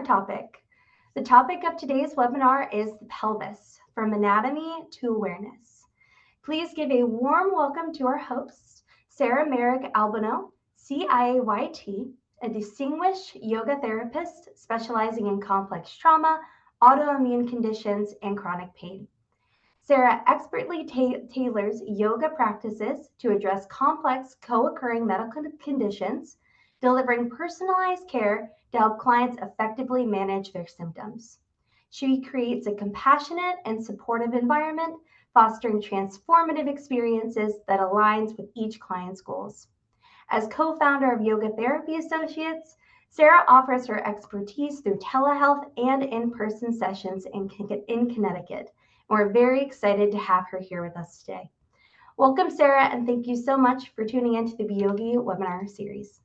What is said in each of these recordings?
webinar topic. The topic of today's webinar is the pelvis, from anatomy to awareness. Please give a warm welcome to our host, Sara Merrick-Albano, C-IAYT, a distinguished yoga therapist specializing in complex trauma, autoimmune conditions, and chronic pain. Sara expertly tailors yoga practices to address complex co-occurring medical conditions, delivering personalized care to help clients effectively manage their symptoms. She creates a compassionate and supportive environment, fostering transformative experiences that aligns with each client's goals. As co-founder of Yoga Therapy Associates, Sara offers her expertise through telehealth and in-person sessions in Connecticut. We're very excited to have her here with us today. Welcome, Sara, and thank you so much for tuning into the Yogi webinar series.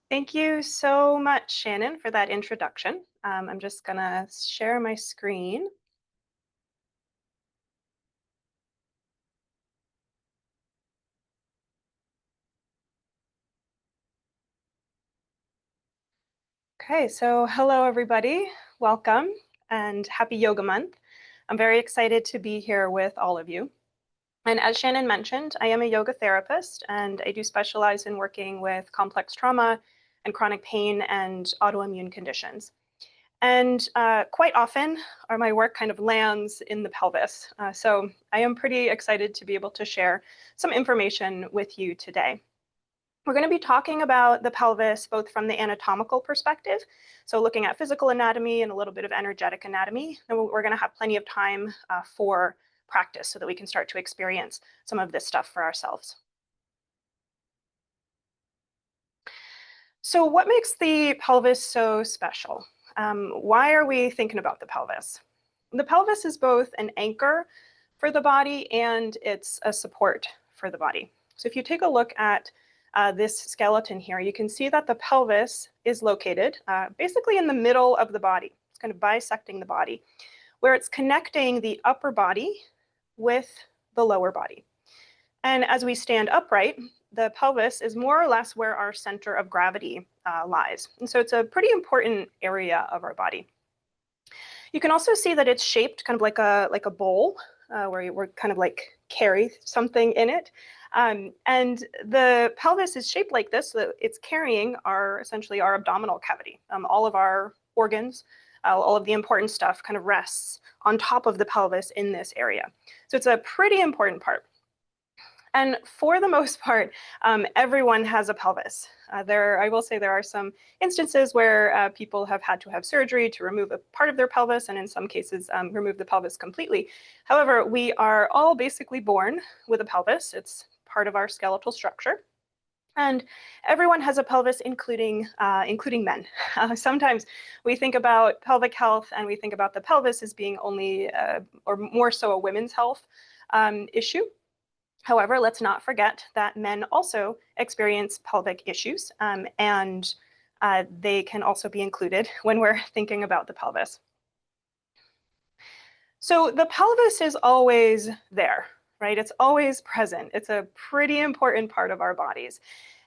Thank you so much, Shannon, for that introduction. I'm just going to share my screen. Okay, so hello, everybody. Welcome and happy Yoga Month. I'm very excited to be here with all of you. And as Shannon mentioned, I am a yoga therapist, and I do specialize in working with complex trauma and chronic pain and autoimmune conditions. And quite often, my work kind of lands in the pelvis. So I am pretty excited to be able to share some information with you today. We're going to be talking about the pelvis both from the anatomical perspective, so looking at physical anatomy and a little bit of energetic anatomy. And we're going to have plenty of time for practice so that we can start to experience some of this stuff for ourselves. So what makes the pelvis so special? Why are we thinking about the pelvis? The pelvis is both an anchor for the body and it's a support for the body. So if you take a look at this skeleton here, you can see that the pelvis is located basically in the middle of the body. It's kind of bisecting the body, where it's connecting the upper body with the lower body. And as we stand upright, the pelvis is more or less where our center of gravity lies. And so it's a pretty important area of our body. You can also see that it's shaped kind of like a bowl where we're kind of like carry something in it. And the pelvis is shaped like this, so that it's carrying essentially our abdominal cavity. All of our organs, all of the important stuff kind of rests on top of the pelvis in this area. So it's a pretty important part. And for the most part, everyone has a pelvis. I will say there are some instances where people have had to have surgery to remove a part of their pelvis, and in some cases, remove the pelvis completely. However, we are all basically born with a pelvis. It's part of our skeletal structure. And everyone has a pelvis, including men. Sometimes we think about pelvic health and we think about the pelvis as being only, or more so, a women's health issue. However, let's not forget that men also experience pelvic issues, and they can also be included when we're thinking about the pelvis. So the pelvis is always there, right? It's always present. It's a pretty important part of our bodies.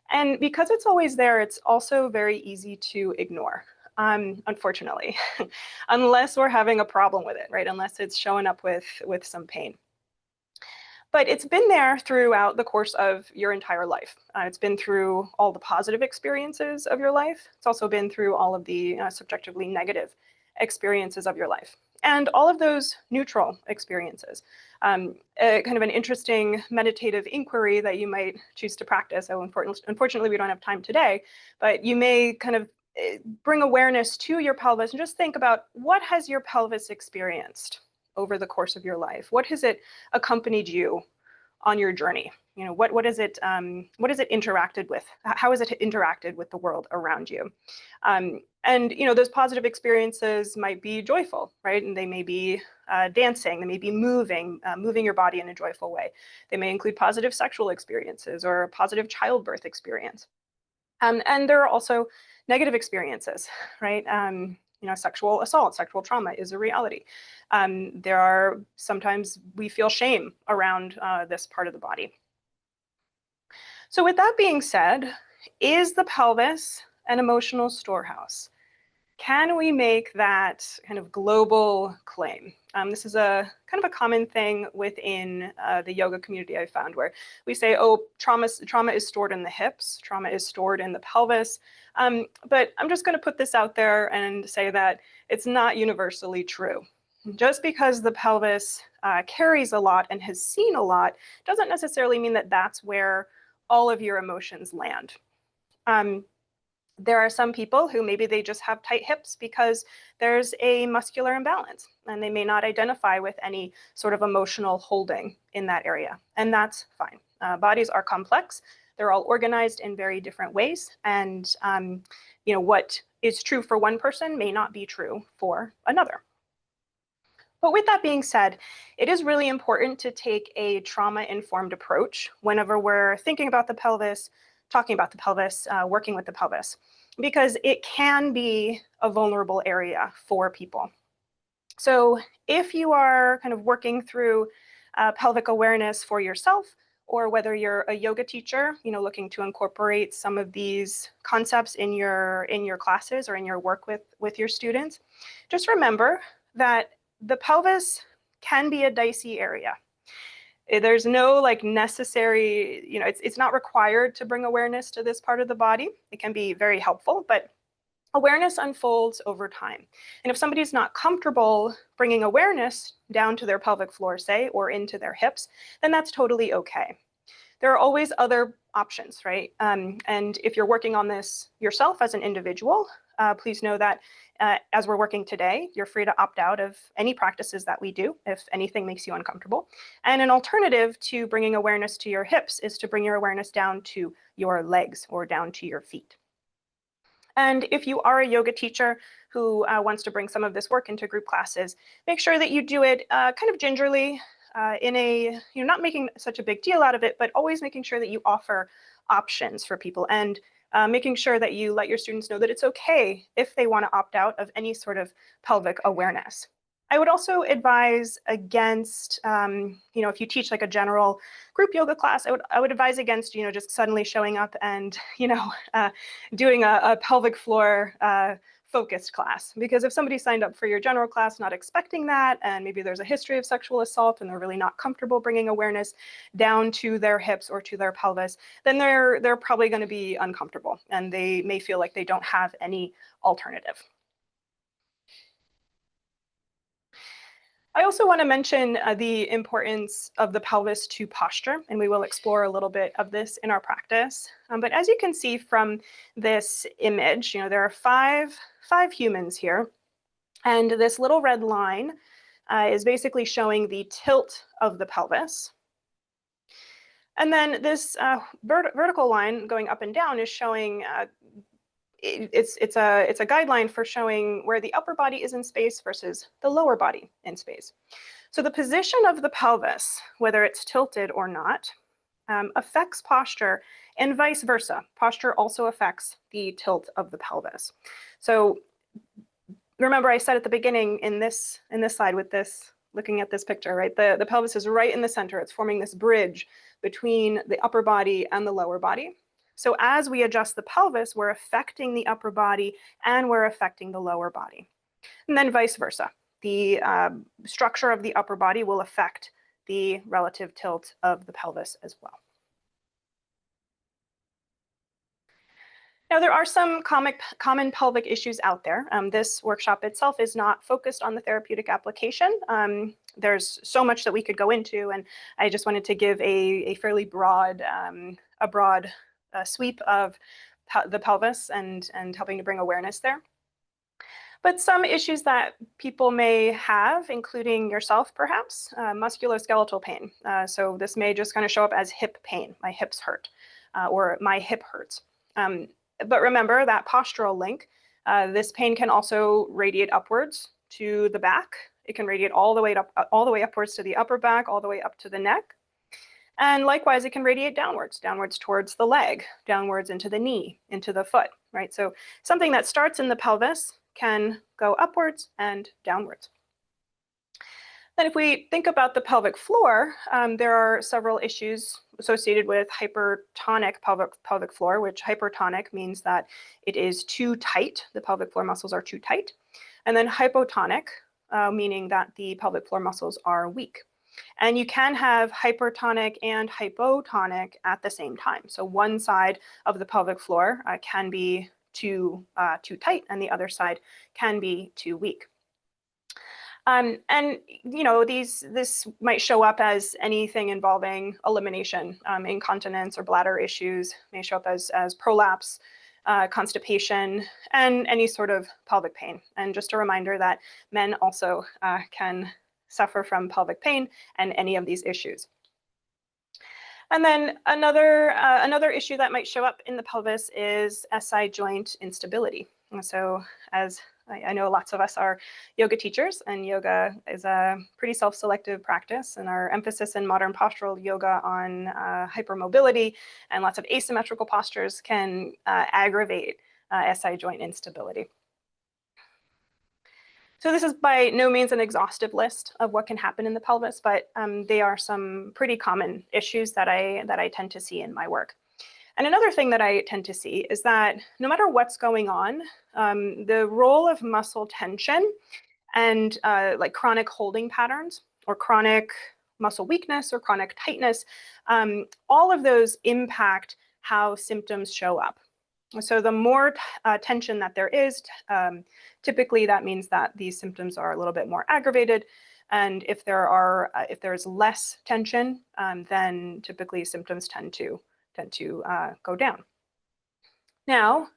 And because it's always there, it's also very easy to ignore, unfortunately, unless we're having a problem with it, right? Unless it's showing up with some pain. But it's been there throughout the course of your entire life. It's been through all the positive experiences of your life. It's also been through all of the subjectively negative experiences of your life. And all of those neutral experiences. Kind of an interesting meditative inquiry that you might choose to practice. So unfortunately, we don't have time today, but you may kind of bring awareness to your pelvis and just think about, what has your pelvis experienced over the course of your life? What has it accompanied you on your journey? You know, what has it interacted with? How has it interacted with the world around you? And you know, those positive experiences might be joyful, right? And they may be dancing, they may be moving your body in a joyful way. They may include positive sexual experiences or a positive childbirth experience. And there are also negative experiences, right? You know, sexual assault, sexual trauma is a reality. Sometimes we feel shame around this part of the body. So with that being said, is the pelvis an emotional storehouse? Can we make that kind of global claim? This is a kind of a common thing within the yoga community I've found, where we say, oh, trauma is stored in the hips, trauma is stored in the pelvis. But I'm just going to put this out there and say that it's not universally true. Just because the pelvis carries a lot and has seen a lot doesn't necessarily mean that that's where all of your emotions land. There are some people who maybe they just have tight hips because there's a muscular imbalance and they may not identify with any sort of emotional holding in that area. And that's fine. Bodies are complex. They're all organized in very different ways. And what is true for one person may not be true for another. But with that being said, it is really important to take a trauma-informed approach whenever we're thinking about the pelvis, talking about the pelvis, working with the pelvis, because it can be a vulnerable area for people. So if you are kind of working through pelvic awareness for yourself, or whether you're a yoga teacher, looking to incorporate some of these concepts in your classes or in your work with your students, just remember that the pelvis can be a dicey area. There's no necessary, it's not required to bring awareness to this part of the body. It can be very helpful, but awareness unfolds over time. And if somebody's not comfortable bringing awareness down to their pelvic floor, say, or into their hips, then that's totally okay. There are always other options, right? And if you're working on this yourself as an individual, please know that as we're working today, you're free to opt out of any practices that we do if anything makes you uncomfortable. And an alternative to bringing awareness to your hips is to bring your awareness down to your legs or down to your feet. And if you are a yoga teacher who wants to bring some of this work into group classes, make sure that you do it kind of gingerly, not making such a big deal out of it, but always making sure that you offer options for people, and making sure that you let your students know that it's okay if they want to opt out of any sort of pelvic awareness. I would also advise against, if you teach like a general group yoga class, I would advise against, just suddenly showing up and, doing a pelvic floor focused class. Because if somebody signed up for your general class not expecting that, and maybe there's a history of sexual assault and they're really not comfortable bringing awareness down to their hips or to their pelvis, then they're probably going to be uncomfortable and they may feel like they don't have any alternative. I also want to mention the importance of the pelvis to posture, and we will explore a little bit of this in our practice. But as you can see from this image, there are five humans here, and this little red line is basically showing the tilt of the pelvis. And then this vertical line going up and down is showing it's a guideline for showing where the upper body is in space versus the lower body in space. So the position of the pelvis, whether it's tilted or not, affects posture, and vice versa. Posture also affects the tilt of the pelvis. So remember, I said at the beginning in this slide with this, looking at this picture, right? The pelvis is right in the center. It's forming this bridge between the upper body and the lower body. So as we adjust the pelvis, we're affecting the upper body and we're affecting the lower body. And then vice versa. The structure of the upper body will affect the relative tilt of the pelvis as well. Now, there are some common pelvic issues out there. This workshop itself is not focused on the therapeutic application. There's so much that we could go into, and I just wanted to give a fairly broad, sweep of the pelvis and helping to bring awareness there. But some issues that people may have, including yourself perhaps, musculoskeletal pain. So this may just kind of show up as hip pain. My hips hurt, or my hip hurts. But remember that postural link. This pain can also radiate upwards to the back. It can radiate all the way upwards to the upper back, all the way up to the neck. And likewise, it can radiate downwards towards the leg, downwards into the knee, into the foot, right? So something that starts in the pelvis can go upwards and downwards. Then if we think about the pelvic floor, there are several issues associated with hypertonic pelvic floor, which hypertonic means that it is too tight. The pelvic floor muscles are too tight. And then hypotonic, meaning that the pelvic floor muscles are weak. And you can have hypertonic and hypotonic at the same time. So one side of the pelvic floor can be too tight, and the other side can be too weak. And you know, this might show up as anything involving elimination, incontinence or bladder issues, may show up as prolapse, constipation, and any sort of pelvic pain. And just a reminder that men also can suffer from pelvic pain and any of these issues. And then another issue that might show up in the pelvis is SI joint instability. And so, as I know, lots of us are yoga teachers, and yoga is a pretty self-selective practice, and our emphasis in modern postural yoga on hypermobility and lots of asymmetrical postures can aggravate SI joint instability. So this is by no means an exhaustive list of what can happen in the pelvis, but they are some pretty common issues that I tend to see in my work. And another thing that I tend to see is that no matter what's going on, the role of muscle tension and like chronic holding patterns or chronic muscle weakness or chronic tightness, all of those impact how symptoms show up. So the more tension that there is, typically that means that these symptoms are a little bit more aggravated. And if there's less tension, then typically symptoms tend to go down. Now,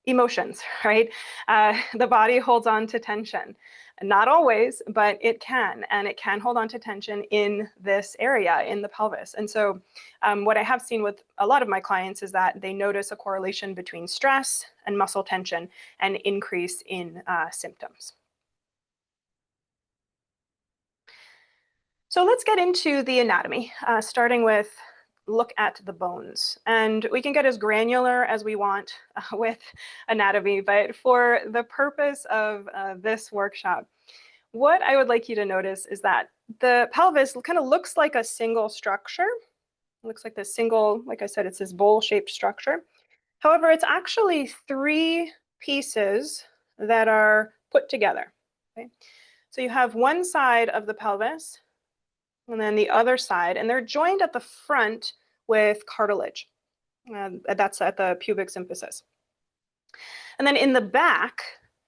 emotions, right? The body holds on to tension. Not always, but it can, and it can hold on to tension in this area, in the pelvis. And so what I have seen with a lot of my clients is that they notice a correlation between stress and muscle tension and increase in symptoms. So let's get into the anatomy, starting with look at the bones. And we can get as granular as we want with anatomy, but for the purpose of this workshop, what I would like you to notice is that the pelvis kind of looks like a single structure. It looks like this single, like I said, it's this bowl-shaped structure. However, it's actually three pieces that are put together. Okay? So you have one side of the pelvis, and then the other side, and they're joined at the front with cartilage. That's at the pubic symphysis. And then in the back,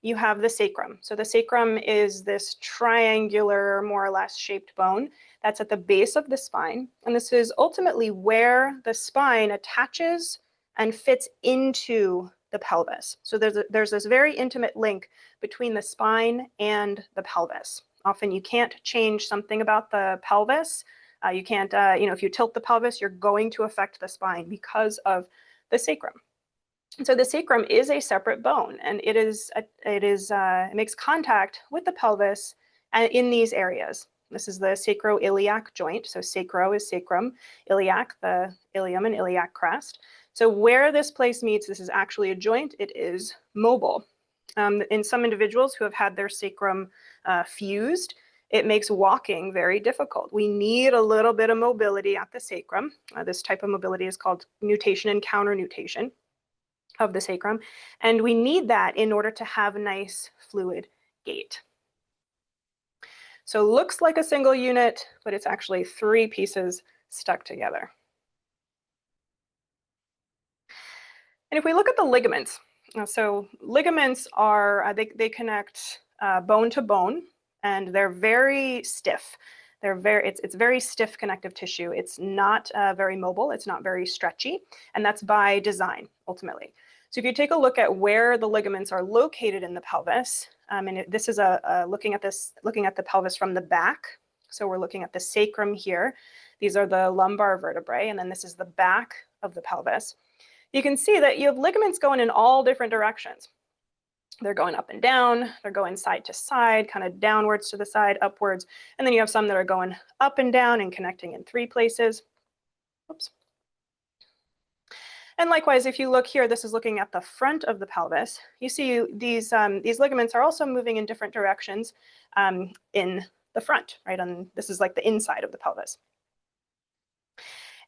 you have the sacrum. So the sacrum is this triangular, more or less shaped bone that's at the base of the spine. And this is ultimately where the spine attaches and fits into the pelvis. So there's this very intimate link between the spine and the pelvis. Often you can't change something about the pelvis. You can't, if you tilt the pelvis, you're going to affect the spine because of the sacrum. And so the sacrum is a separate bone, and it makes contact with the pelvis in these areas. This is the sacroiliac joint. So sacro is sacrum, iliac, the ilium and iliac crest. So where this place meets, this is actually a joint. It is mobile. In some individuals who have had their sacrum fused, it makes walking very difficult. We need a little bit of mobility at the sacrum. This type of mobility is called nutation and counternutation of the sacrum. And we need that in order to have a nice fluid gait. So it looks like a single unit, but it's actually three pieces stuck together. And if we look at the ligaments, so ligaments are, they connect bone to bone, and they're very stiff. It's very stiff connective tissue. It's not very mobile. It's not very stretchy, and that's by design, ultimately. So if you take a look at where the ligaments are located in the pelvis, and this is looking at the pelvis from the back. So we're looking at the sacrum here. These are the lumbar vertebrae, and then this is the back of the pelvis. You can see that you have ligaments going in all different directions. They're going up and down, they're going side to side, kind of downwards to the side, upwards, and then you have some that are going up and down and connecting in three places. Oops. And likewise, if you look here, this is looking at the front of the pelvis. You see these ligaments are also moving in different directions in the front, right? This is like the inside of the pelvis.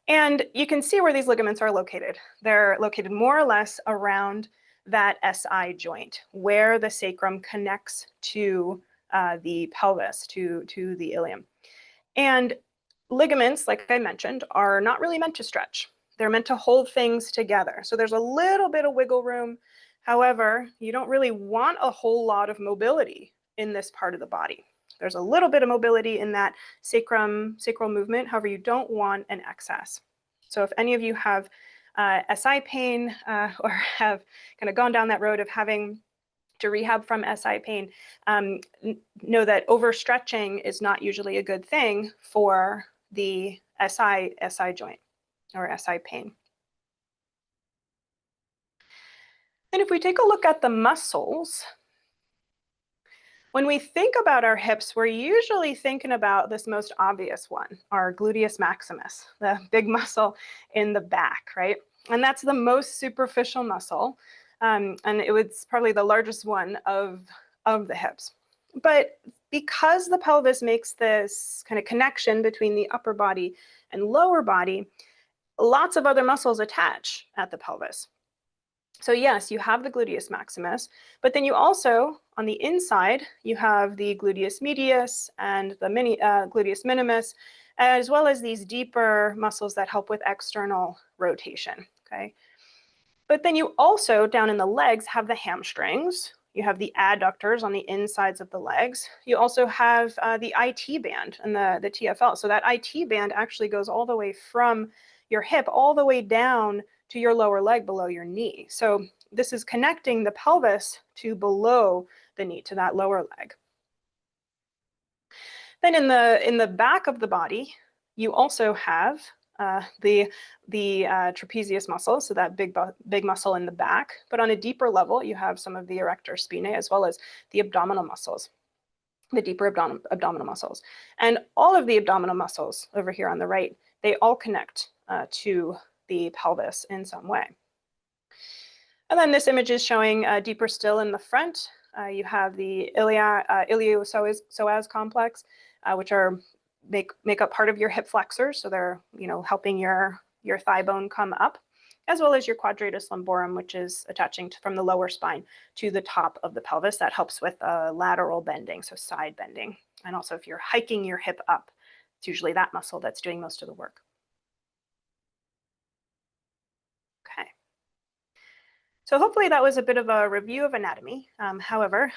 And you can see where these ligaments are located. They're located more or less around that SI joint, where the sacrum connects to the pelvis, to the ilium. And ligaments, like I mentioned, are not really meant to stretch. They're meant to hold things together. So there's a little bit of wiggle room. However, you don't really want a whole lot of mobility in this part of the body. There's a little bit of mobility in that sacral movement. However, you don't want an excess. So if any of you have SI pain or have kind of gone down that road of having to rehab from SI pain, know that overstretching is not usually a good thing for the SI joint or SI pain. And if we take a look at the muscles, when we think about our hips, we're usually thinking about this most obvious one, our gluteus maximus, the big muscle in the back, right? And that's the most superficial muscle. And it was probably the largest one of the hips. But because the pelvis makes this kind of connection between the upper body and lower body, lots of other muscles attach at the pelvis. So yes, you have the gluteus maximus, but then you also, on the inside, you have the gluteus medius and the gluteus minimus, as well as these deeper muscles that help with external rotation, okay? But then you also, down in the legs, have the hamstrings. You have the adductors on the insides of the legs. You also have the IT band and the TFL. So that IT band actually goes all the way from your hip all the way down to your lower leg below your knee. So this is connecting the pelvis to below the knee, to that lower leg. Then in the back of the body, you also have the trapezius muscle, so that big muscle in the back. But on a deeper level, you have some of the erector spinae, as well as the abdominal muscles, the deeper abdominal muscles. And all of the abdominal muscles over here on the right, they all connect to the pelvis in some way. And then this image is showing deeper still in the front. You have the iliopsoas complex, which make up part of your hip flexors, so they're helping your thigh bone come up, as well as your quadratus lumborum, which is attaching from the lower spine to the top of the pelvis. That helps with lateral bending, so side bending. And also if you're hiking your hip up, it's usually that muscle that's doing most of the work. Okay. So hopefully that was a bit of a review of anatomy. However,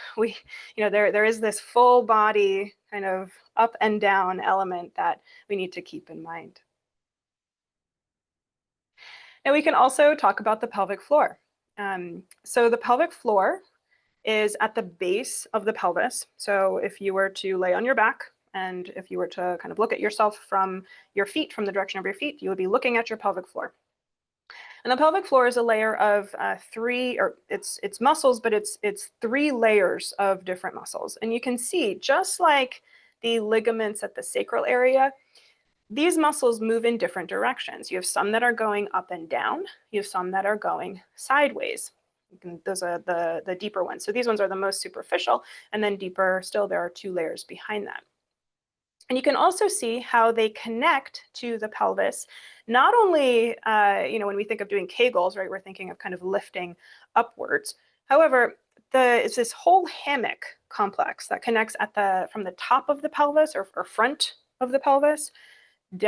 there is this full body kind of up and down element that we need to keep in mind. Now we can also talk about the pelvic floor. So the pelvic floor is at the base of the pelvis. So if you were to lay on your back and if you were to kind of look at yourself from your feet, from the direction of your feet, you would be looking at your pelvic floor. And the pelvic floor is a layer of it's muscles, but it's 3 layers of different muscles. And you can see, just like the ligaments at the sacral area, these muscles move in different directions. You have some that are going up and down. You have some that are going sideways. Those are the deeper ones. So these ones are the most superficial, and then deeper still, there are 2 layers behind that. And you can also see how they connect to the pelvis. Not only, when we think of doing Kegels, right, we're thinking of kind of lifting upwards. However, it's this whole hammock complex that connects from the top of the pelvis or front of the pelvis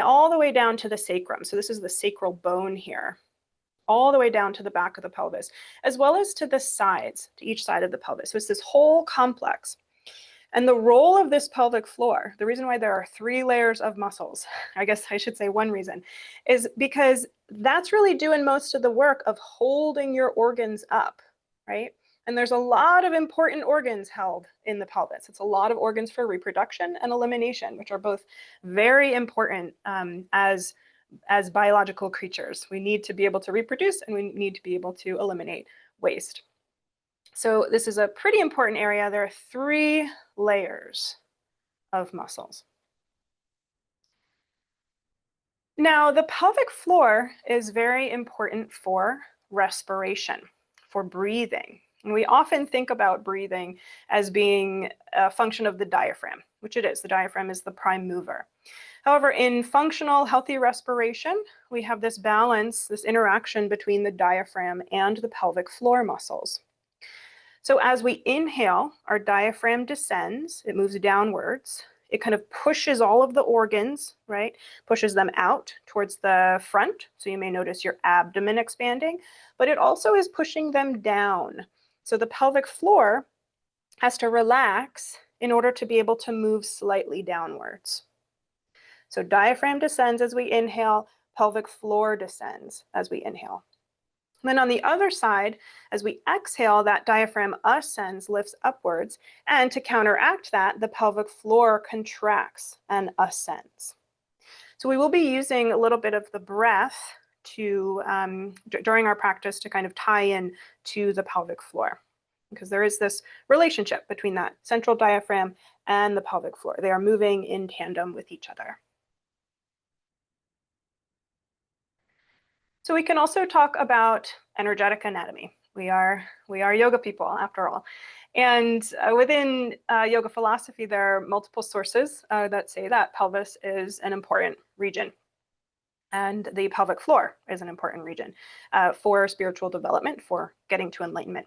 all the way down to the sacrum. So this is the sacral bone here, all the way down to the back of the pelvis, as well as to the sides, to each side of the pelvis. So it's this whole complex. And the role of this pelvic floor, the reason why there are 3 layers of muscles, I guess I should say one reason, is because that's really doing most of the work of holding your organs up, right? And there's a lot of important organs held in the pelvis. It's a lot of organs for reproduction and elimination, which are both very important as biological creatures. We need to be able to reproduce, and we need to be able to eliminate waste. So this is a pretty important area. There are 3 layers of muscles. Now, the pelvic floor is very important for respiration, for breathing. And we often think about breathing as being a function of the diaphragm. which it is. The diaphragm is the prime mover. However, in functional, healthy respiration, we have this balance, this interaction between the diaphragm and the pelvic floor muscles. So as we inhale, our diaphragm descends, it moves downwards. It kind of pushes all of the organs, right? Pushes them out towards the front. So you may notice your abdomen expanding, but it also is pushing them down. So the pelvic floor has to relax in order to be able to move slightly downwards. So diaphragm descends as we inhale, pelvic floor descends as we inhale. And then on the other side, as we exhale, that diaphragm ascends, lifts upwards, and to counteract that, the pelvic floor contracts and ascends. So we will be using a little bit of the breath to during our practice to kind of tie in to the pelvic floor, because there is this relationship between that central diaphragm and the pelvic floor. They are moving in tandem with each other. So we can also talk about energetic anatomy. We are yoga people, after all. And within yoga philosophy, there are multiple sources that say that pelvis is an important region. And the pelvic floor is an important region for spiritual development, for getting to enlightenment.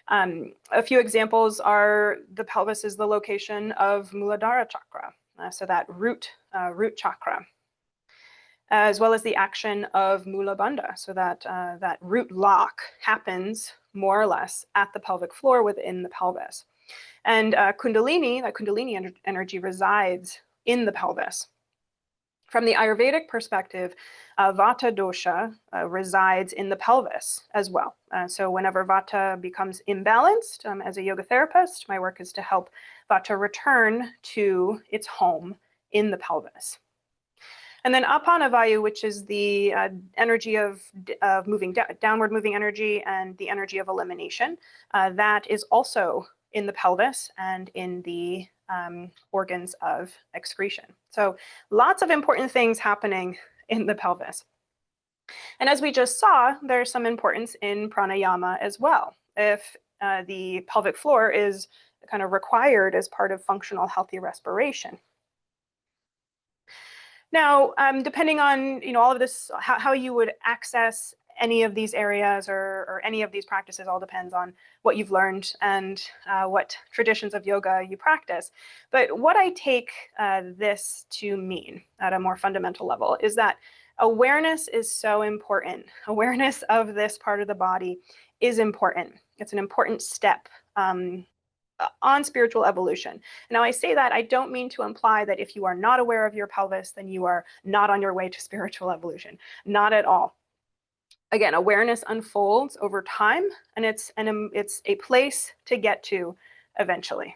A few examples are the pelvis is the location of Muladhara chakra, so that root chakra, as well as the action of Mula Bandha, so that that root lock happens more or less at the pelvic floor within the pelvis. And Kundalini, that Kundalini energy resides in the pelvis. From the Ayurvedic perspective, Vata dosha resides in the pelvis as well. So whenever Vata becomes imbalanced, as a yoga therapist, my work is to help Vata return to its home in the pelvis. And then Apana Vayu, which is the energy of moving downward moving energy and the energy of elimination, that is also in the pelvis and in the organs of excretion. So lots of important things happening in the pelvis. And as we just saw, there's some importance in pranayama as well. If the pelvic floor is kind of required as part of functional healthy respiration. Now, depending on all of this, how you would access any of these areas or any of these practices all depends on what you've learned and what traditions of yoga you practice. But what I take this to mean at a more fundamental level is that awareness is so important. Awareness of this part of the body is important. It's an important step on spiritual evolution. Now, I say that, I don't mean to imply that if you are not aware of your pelvis, then you are not on your way to spiritual evolution. Not at all. Again, awareness unfolds over time, and it's a place to get to eventually.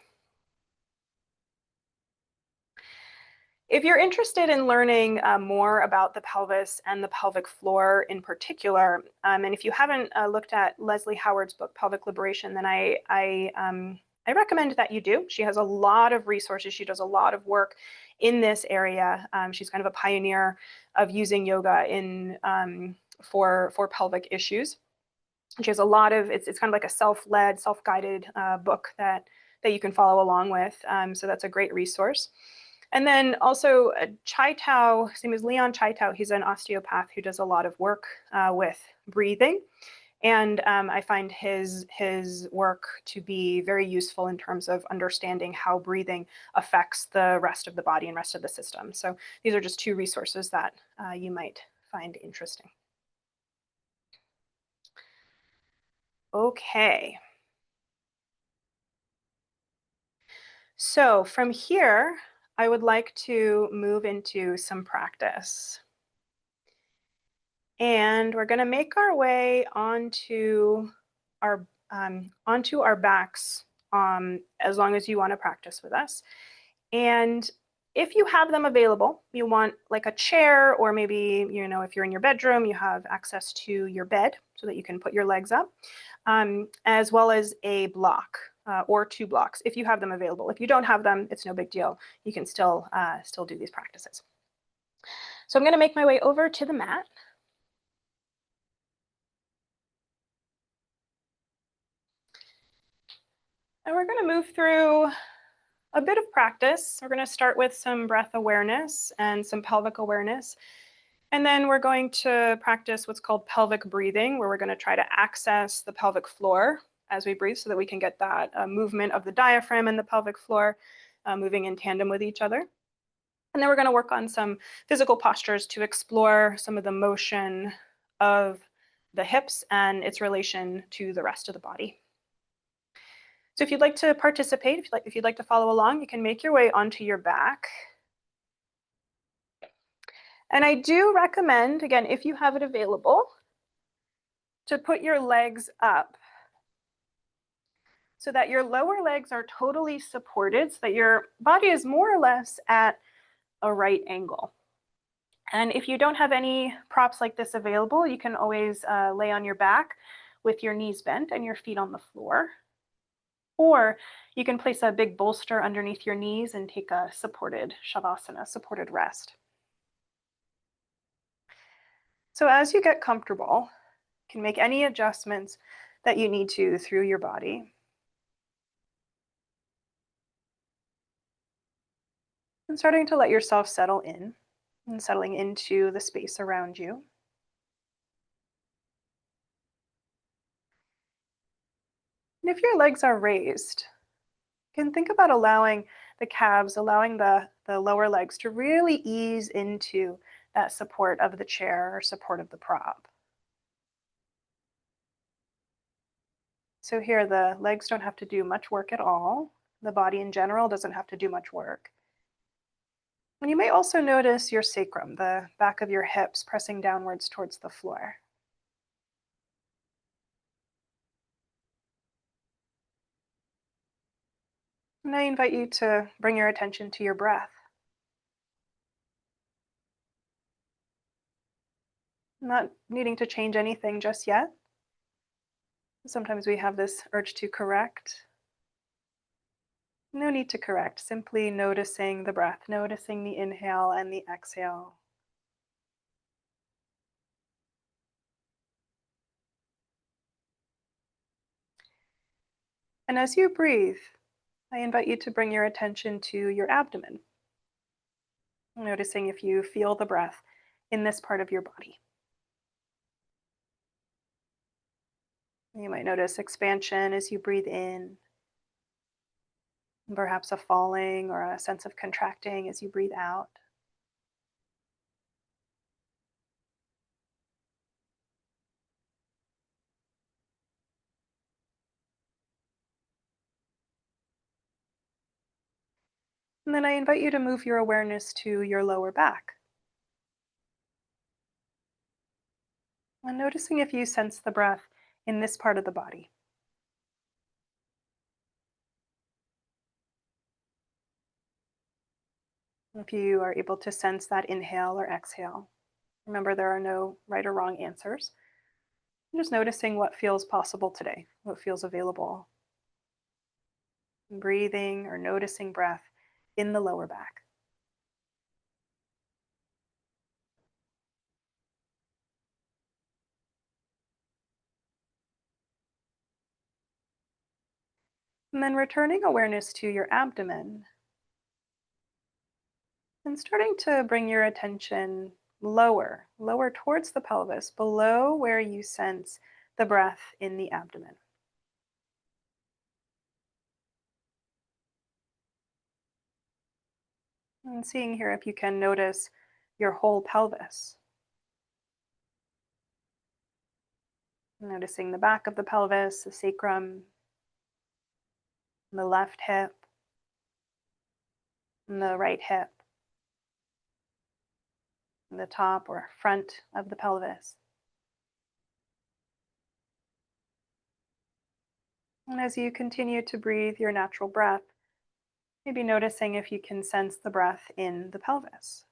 If you're interested in learning more about the pelvis and the pelvic floor in particular, and if you haven't looked at Leslie Howard's book, Pelvic Liberation, then I recommend that you do. She has a lot of resources. She does a lot of work in this area. She's kind of a pioneer of using yoga in for pelvic issues. She has a lot of, it's kind of like a self-led, self-guided book that you can follow along with. So that's a great resource. And then also Chai Tao, his name is Leon Chai Tao. He's an osteopath who does a lot of work with breathing. And I find his work to be very useful in terms of understanding how breathing affects the rest of the body and rest of the system. So these are just two resources that you might find interesting. Okay. So from here, I would like to move into some practice. And we're going to make our way onto our backs as long as you want to practice with us. And if you have them available, you want like a chair, or maybe, if you're in your bedroom, you have access to your bed so that you can put your legs up, as well as a block or two blocks if you have them available. If you don't have them, it's no big deal. You can still do these practices. So I'm going to make my way over to the mat. And we're going to move through A bit of practice. We're going to start with some breath awareness and some pelvic awareness. And then we're going to practice what's called pelvic breathing, where we're going to try to access the pelvic floor as we breathe so that we can get that movement of the diaphragm and the pelvic floor moving in tandem with each other. And then we're going to work on some physical postures to explore some of the motion of the hips and its relation to the rest of the body. So if you'd like to participate, if you'd like to follow along, you can make your way onto your back. And I do recommend, again, if you have it available, to put your legs up so that your lower legs are totally supported, so that your body is more or less at a right angle. And if you don't have any props like this available, you can always lay on your back with your knees bent and your feet on the floor. Or you can place a big bolster underneath your knees and take a supported shavasana, supported rest. So as you get comfortable, you can make any adjustments that you need to through your body. And starting to let yourself settle in and settling into the space around you. And if your legs are raised, you can think about allowing the calves, allowing the lower legs to really ease into that support of the chair or support of the prop. So here, the legs don't have to do much work at all. The body in general doesn't have to do much work. And you may also notice your sacrum, the back of your hips, pressing downwards towards the floor. And I invite you to bring your attention to your breath. Not needing to change anything just yet. Sometimes we have this urge to correct. No need to correct, simply noticing the breath, noticing the inhale and the exhale. And as you breathe, I invite you to bring your attention to your abdomen, noticing if you feel the breath in this part of your body. You might notice expansion as you breathe in, perhaps a falling or a sense of contracting as you breathe out. And then I invite you to move your awareness to your lower back. And noticing if you sense the breath in this part of the body. If you are able to sense that inhale or exhale, remember there are no right or wrong answers. Just noticing what feels possible today, what feels available. Breathing or noticing breath in the lower back. And then returning awareness to your abdomen and starting to bring your attention lower, lower towards the pelvis, below where you sense the breath in the abdomen. And seeing here if you can notice your whole pelvis. Noticing the back of the pelvis, the sacrum, the left hip, and the right hip, and the top or front of the pelvis. And as you continue to breathe your natural breath, maybe noticing if you can sense the breath in the pelvis.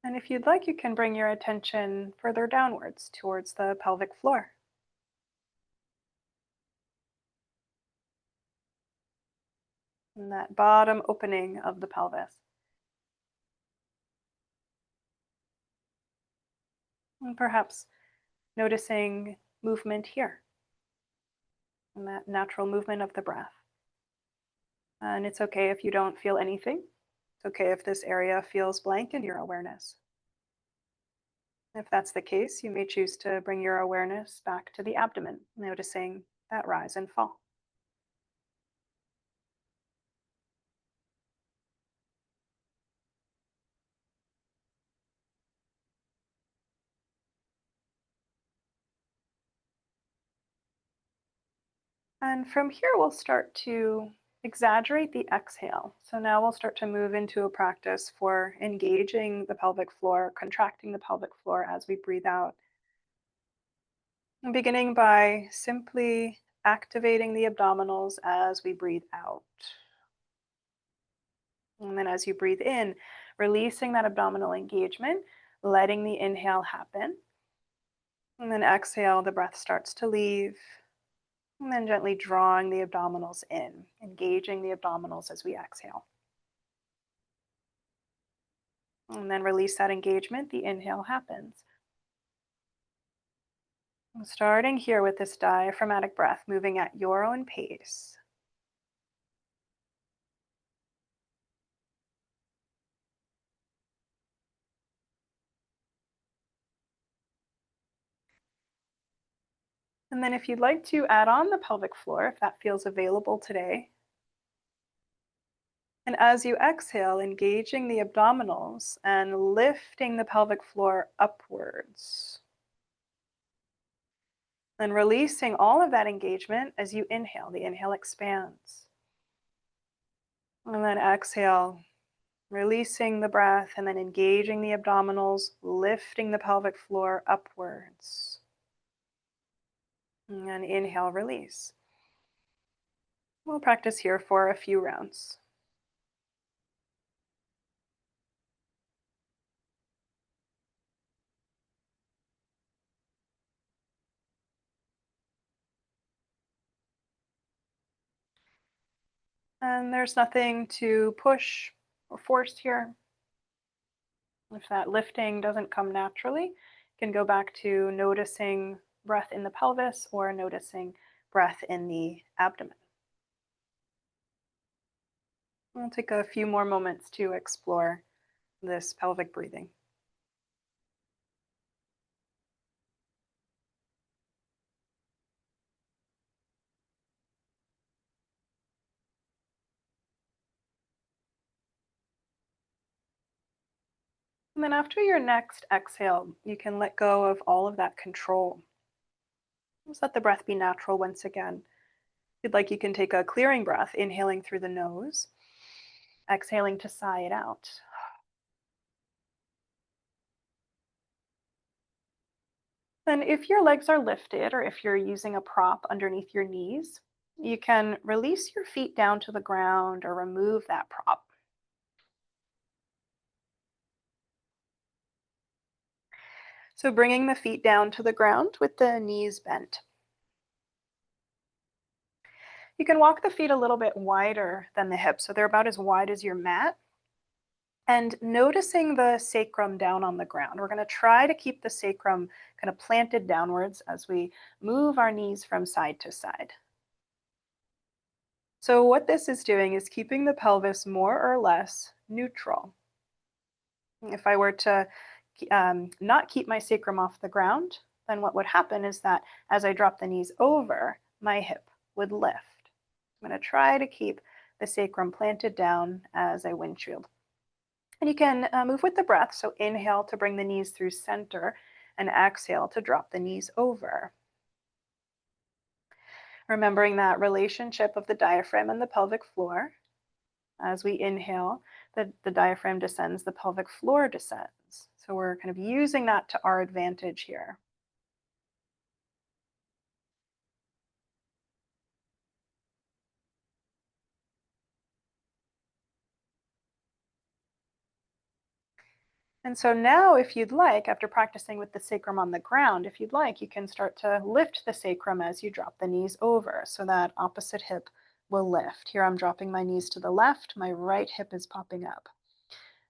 And if you'd like, you can bring your attention further downwards towards the pelvic floor. and that bottom opening of the pelvis. And perhaps noticing movement here and that natural movement of the breath. And it's okay if you don't feel anything. It's okay if this area feels blank in your awareness. If that's the case, you may choose to bring your awareness back to the abdomen, noticing that rise and fall. And from here, we'll start to exaggerate the exhale. So now we'll start to move into a practice for engaging the pelvic floor, contracting the pelvic floor as we breathe out. And beginning by simply activating the abdominals as we breathe out. And then as you breathe in, releasing that abdominal engagement, letting the inhale happen. And then exhale, the breath starts to leave. And then gently drawing the abdominals in, engaging the abdominals as we exhale. And then release that engagement, the inhale happens. And starting here with this diaphragmatic breath, moving at your own pace. And then if you'd like to add on the pelvic floor, if that feels available today. And as you exhale, engaging the abdominals and lifting the pelvic floor upwards. Then releasing all of that engagement as you inhale. The inhale expands. And then exhale, releasing the breath and then engaging the abdominals, lifting the pelvic floor upwards. And inhale, release. We'll practice here for a few rounds. And there's nothing to push or force here. If that lifting doesn't come naturally, you can go back to noticing breath in the pelvis or noticing breath in the abdomen. We'll take a few more moments to explore this pelvic breathing. And then after your next exhale, you can let go of all of that control. Just let the breath be natural once again. If you'd like, you can take a clearing breath, inhaling through the nose, exhaling to sigh it out. Then if your legs are lifted or if you're using a prop underneath your knees, you can release your feet down to the ground or remove that prop. So bringing the feet down to the ground with the knees bent. You can walk the feet a little bit wider than the hips, so they're about as wide as your mat. And noticing the sacrum down on the ground. We're going to try to keep the sacrum kind of planted downwards as we move our knees from side to side. So what this is doing is keeping the pelvis more or less neutral. If I were to not keep my sacrum off the ground, then what would happen is that as I drop the knees over, my hip would lift. I'm going to try to keep the sacrum planted down as I windshield. And you can move with the breath. So inhale to bring the knees through center and exhale to drop the knees over. Remembering that relationship of the diaphragm and the pelvic floor. As we inhale, the diaphragm descends, the pelvic floor descends. So we're kind of using that to our advantage here. And so now, if you'd like, after practicing with the sacrum on the ground, if you'd like, you can start to lift the sacrum as you drop the knees over. So that opposite hip will lift. Here I'm dropping my knees to the left, my right hip is popping up.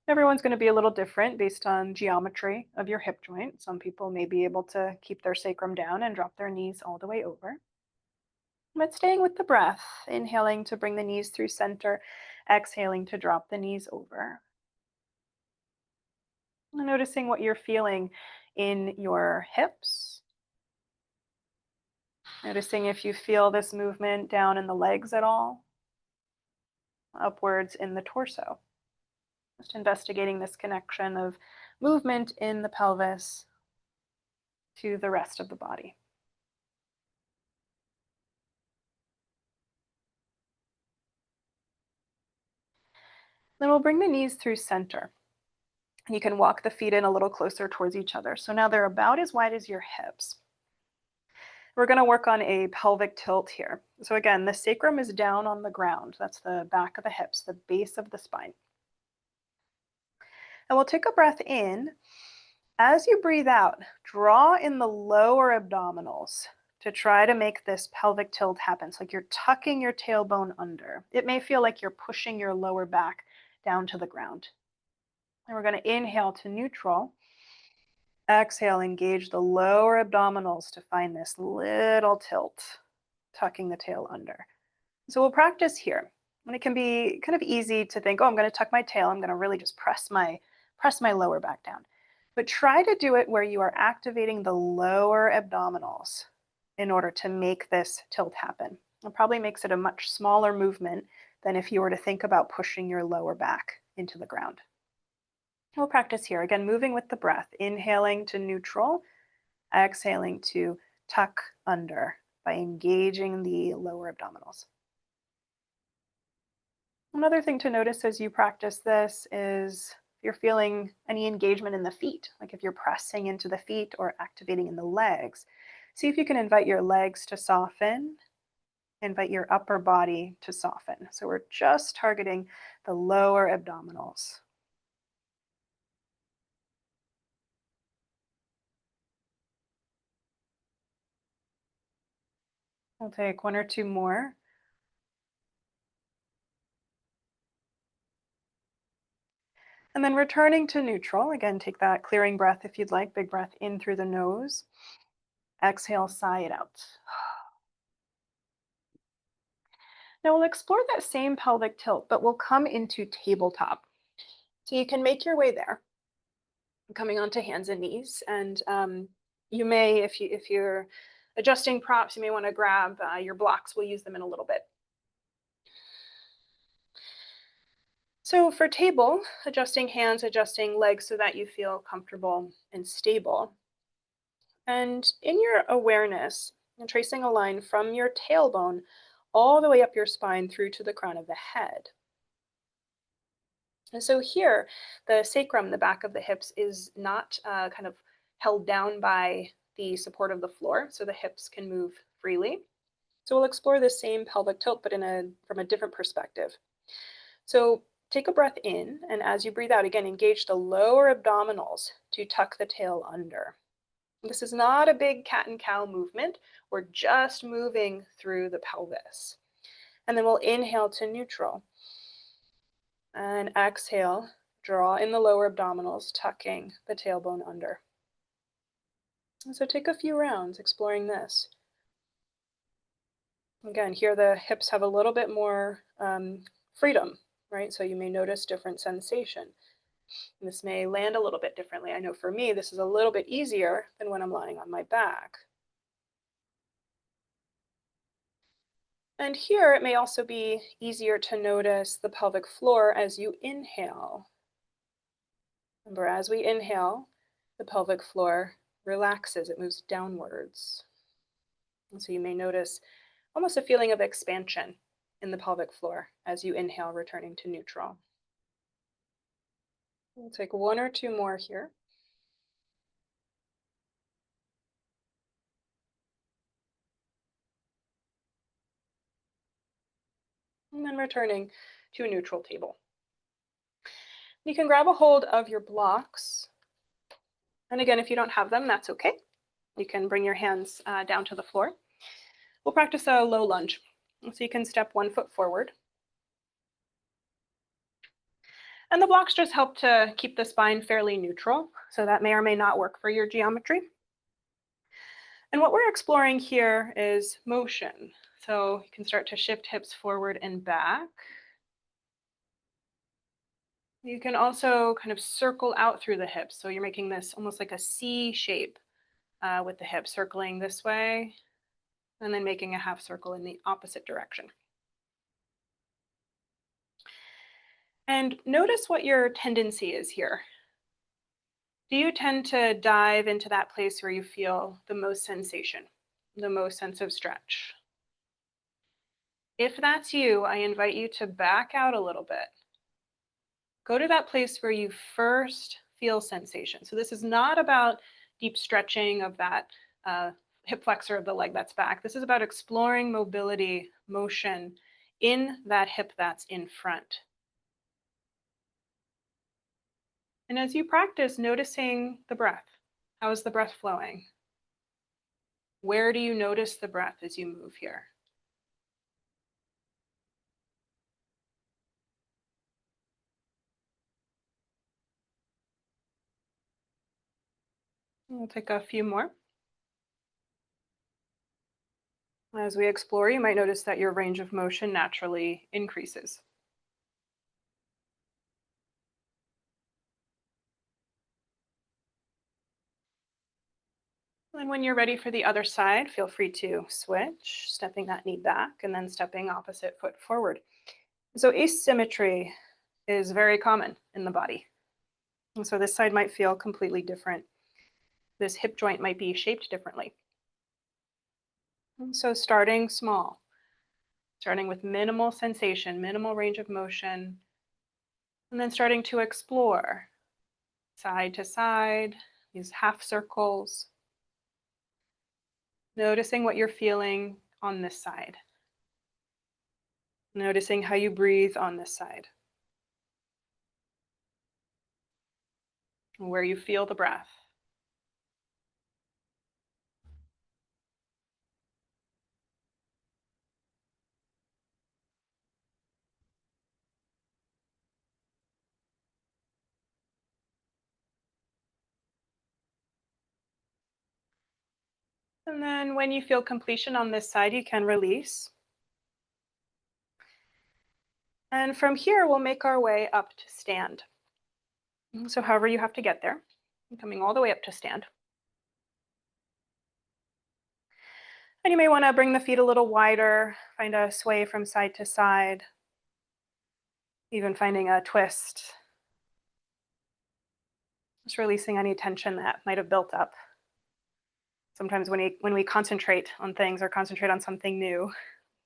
Everyone's going to be a little different based on geometry of your hip joint. Some people may be able to keep their sacrum down and drop their knees all the way over. But staying with the breath, inhaling to bring the knees through center, exhaling to drop the knees over. And noticing what you're feeling in your hips. Noticing if you feel this movement down in the legs at all, upwards in the torso. Just investigating this connection of movement in the pelvis to the rest of the body. Then we'll bring the knees through center. You can walk the feet in a little closer towards each other. So now they're about as wide as your hips. We're going to work on a pelvic tilt here. So again, the sacrum is down on the ground. That's the back of the hips, the base of the spine. And we'll take a breath in. As you breathe out, draw in the lower abdominals to try to make this pelvic tilt happen. So like you're tucking your tailbone under. It may feel like you're pushing your lower back down to the ground. And we're going to inhale to neutral. Exhale, engage the lower abdominals to find this little tilt, tucking the tail under. So we'll practice here. And it can be kind of easy to think, oh, I'm going to tuck my tail. I'm going to really just press my lower back down. But try to do it where you are activating the lower abdominals in order to make this tilt happen. It probably makes it a much smaller movement than if you were to think about pushing your lower back into the ground. We'll practice here. Again, moving with the breath, inhaling to neutral, exhaling to tuck under by engaging the lower abdominals. Another thing to notice as you practice this is if you're feeling any engagement in the feet, like if you're pressing into the feet or activating in the legs. See if you can invite your legs to soften, invite your upper body to soften. So we're just targeting the lower abdominals. We'll take one or two more. And then returning to neutral. Again, take that clearing breath if you'd like. Big breath in through the nose. Exhale, sigh it out. Now we'll explore that same pelvic tilt, but we'll come into tabletop. So you can make your way there, coming onto hands and knees. And you may, if you're adjusting props, you may want to grab your blocks. We'll use them in a little bit. So for table, adjusting hands, adjusting legs so that you feel comfortable and stable. And in your awareness, and tracing a line from your tailbone all the way up your spine through to the crown of the head. And so here, the sacrum, the back of the hips, is not kind of held down by the support of the floor, so the hips can move freely. So we'll explore the same pelvic tilt, but from a different perspective. So take a breath in, and as you breathe out, again, engage the lower abdominals to tuck the tail under. This is not a big cat and cow movement. We're just moving through the pelvis. And then we'll inhale to neutral. And exhale, draw in the lower abdominals, tucking the tailbone under. And so take a few rounds exploring this. Again, here the hips have a little bit more freedom, right? So you may notice different sensation. And this may land a little bit differently. I know for me, this is a little bit easier than when I'm lying on my back. And here it may also be easier to notice the pelvic floor as you inhale. Remember, as we inhale, the pelvic floor relaxes, it moves downwards. And so you may notice almost a feeling of expansion in the pelvic floor as you inhale, returning to neutral. We'll take one or two more here. And then returning to a neutral table. You can grab a hold of your blocks. And again, if you don't have them, that's okay. You can bring your hands down to the floor. We'll practice a low lunge. So you can step 1 foot forward. And the blocks just help to keep the spine fairly neutral, so that may or may not work for your geometry. And what we're exploring here is motion. So you can start to shift hips forward and back. You can also kind of circle out through the hips. So you're making this almost like a C shape with the hips, circling this way, and then making a half circle in the opposite direction. And notice what your tendency is here. Do you tend to dive into that place where you feel the most sensation, the most sense of stretch? If that's you, I invite you to back out a little bit. Go to that place where you first feel sensation. So this is not about deep stretching of that hip flexor of the leg that's back. This is about exploring mobility, motion in that hip that's in front. And as you practice, noticing the breath. How is the breath flowing? Where do you notice the breath as you move here? We'll take a few more. As we explore, you might notice that your range of motion naturally increases. And when you're ready for the other side, feel free to switch, stepping that knee back and then stepping opposite foot forward. So asymmetry is very common in the body. And so this side might feel completely different. This hip joint might be shaped differently. And so starting small, starting with minimal sensation, minimal range of motion, and then starting to explore side to side, these half circles, noticing what you're feeling on this side, noticing how you breathe on this side, where you feel the breath. And then when you feel completion on this side, you can release. And from here, we'll make our way up to stand. So however you have to get there, coming all the way up to stand. And you may want to bring the feet a little wider, find a sway from side to side, even finding a twist. Just releasing any tension that might have built up. Sometimes when we concentrate on things or concentrate on something new,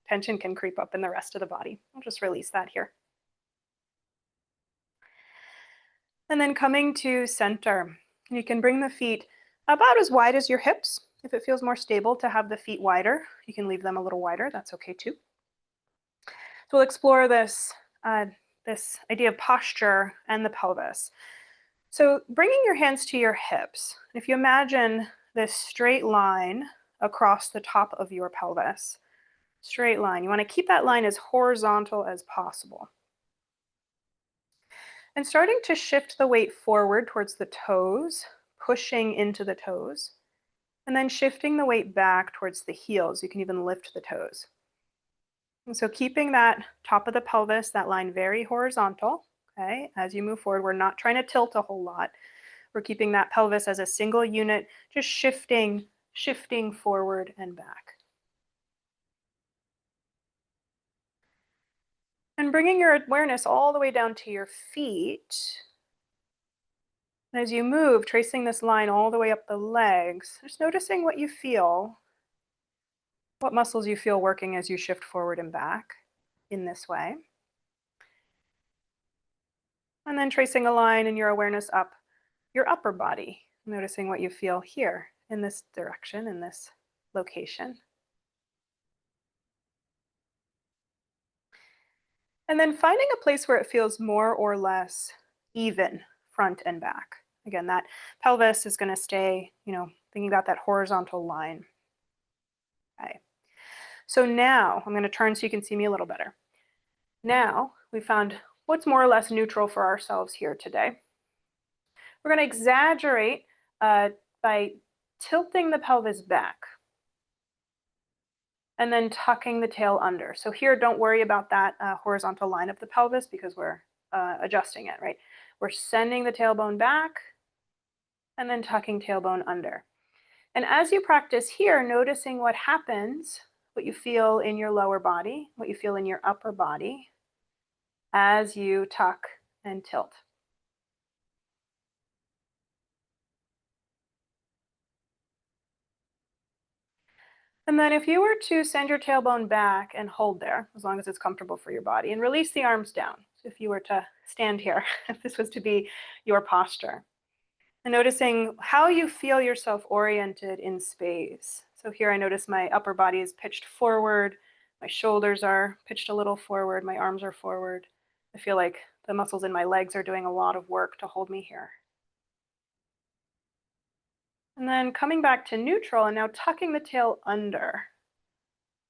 tension can creep up in the rest of the body. I'll just release that here. And then coming to center, you can bring the feet about as wide as your hips. If it feels more stable to have the feet wider, you can leave them a little wider. That's okay too. So we'll explore this idea of posture and the pelvis. So bringing your hands to your hips, if you imagine this straight line across the top of your pelvis, straight line, you want to keep that line as horizontal as possible. And starting to shift the weight forward towards the toes, pushing into the toes, and then shifting the weight back towards the heels. You can even lift the toes. And so keeping that top of the pelvis, that line very horizontal, okay? As you move forward, we're not trying to tilt a whole lot. We're keeping that pelvis as a single unit, just shifting forward and back. And bringing your awareness all the way down to your feet. And as you move, tracing this line all the way up the legs, just noticing what you feel, what muscles you feel working as you shift forward and back in this way. And then tracing a line in your awareness up your upper body, noticing what you feel here in this direction, in this location. And then finding a place where it feels more or less even front and back. Again, that pelvis is going to stay, thinking about that horizontal line. Okay. So now I'm going to turn so you can see me a little better. Now we found what's more or less neutral for ourselves here today. We're going to exaggerate by tilting the pelvis back and then tucking the tail under. So here, don't worry about that horizontal line of the pelvis because we're adjusting it, right? We're sending the tailbone back and then tucking tailbone under. And as you practice here, noticing what happens, what you feel in your lower body, what you feel in your upper body as you tuck and tilt. And then if you were to send your tailbone back and hold there, as long as it's comfortable for your body, and release the arms down. So if you were to stand here, if this was to be your posture, and noticing how you feel yourself oriented in space. So here I notice my upper body is pitched forward, my shoulders are pitched a little forward, my arms are forward. I feel like the muscles in my legs are doing a lot of work to hold me here. And then coming back to neutral and now tucking the tail under.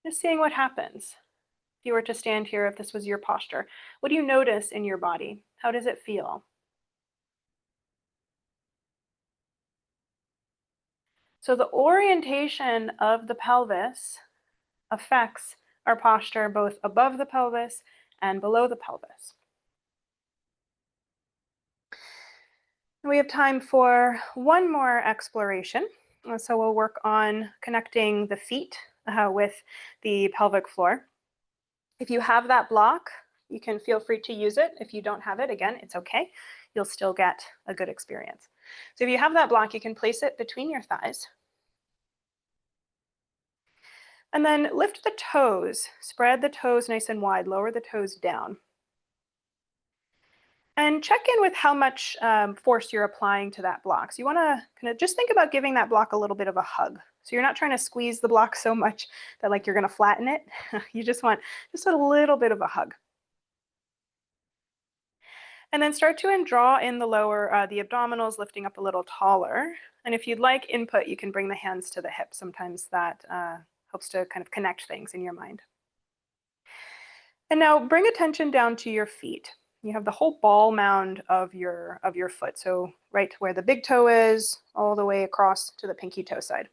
Just seeing what happens. If you were to stand here, if this was your posture, what do you notice in your body? How does it feel? So the orientation of the pelvis affects our posture both above the pelvis and below the pelvis. We have time for one more exploration. So we'll work on connecting the feet with the pelvic floor. If you have that block, you can feel free to use it. If you don't have it, again, it's okay. You'll still get a good experience. So if you have that block, you can place it between your thighs. And then lift the toes, spread the toes nice and wide, lower the toes down. And check in with how much force you're applying to that block. So you want to kind of just think about giving that block a little bit of a hug. So you're not trying to squeeze the block so much that like you're going to flatten it. You just want just a little bit of a hug. And then start to draw in the lower, the abdominals, lifting up a little taller. And if you'd like input, you can bring the hands to the hips. Sometimes that helps to kind of connect things in your mind. And now bring attention down to your feet. You have the whole ball mound of your foot. So right where the big toe is, all the way across to the pinky toe side.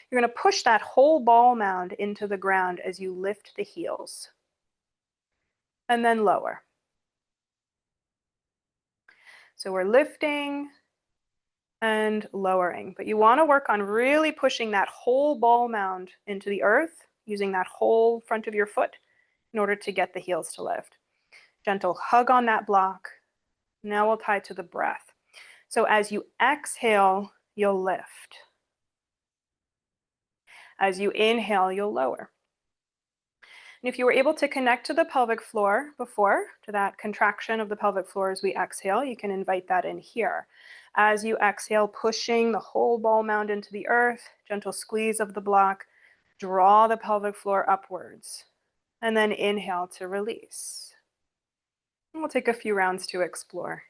You're going to push that whole ball mound into the ground as you lift the heels. And then lower. So we're lifting and lowering, but you want to work on really pushing that whole ball mound into the earth, using that whole front of your foot in order to get the heels to lift. Gentle hug on that block. Now we'll tie to the breath. So as you exhale, you'll lift. As you inhale, you'll lower. And if you were able to connect to the pelvic floor before, to that contraction of the pelvic floor as we exhale, you can invite that in here. As you exhale, pushing the whole ball mound into the earth, gentle squeeze of the block, draw the pelvic floor upwards, and then inhale to release. And we'll take a few rounds to explore.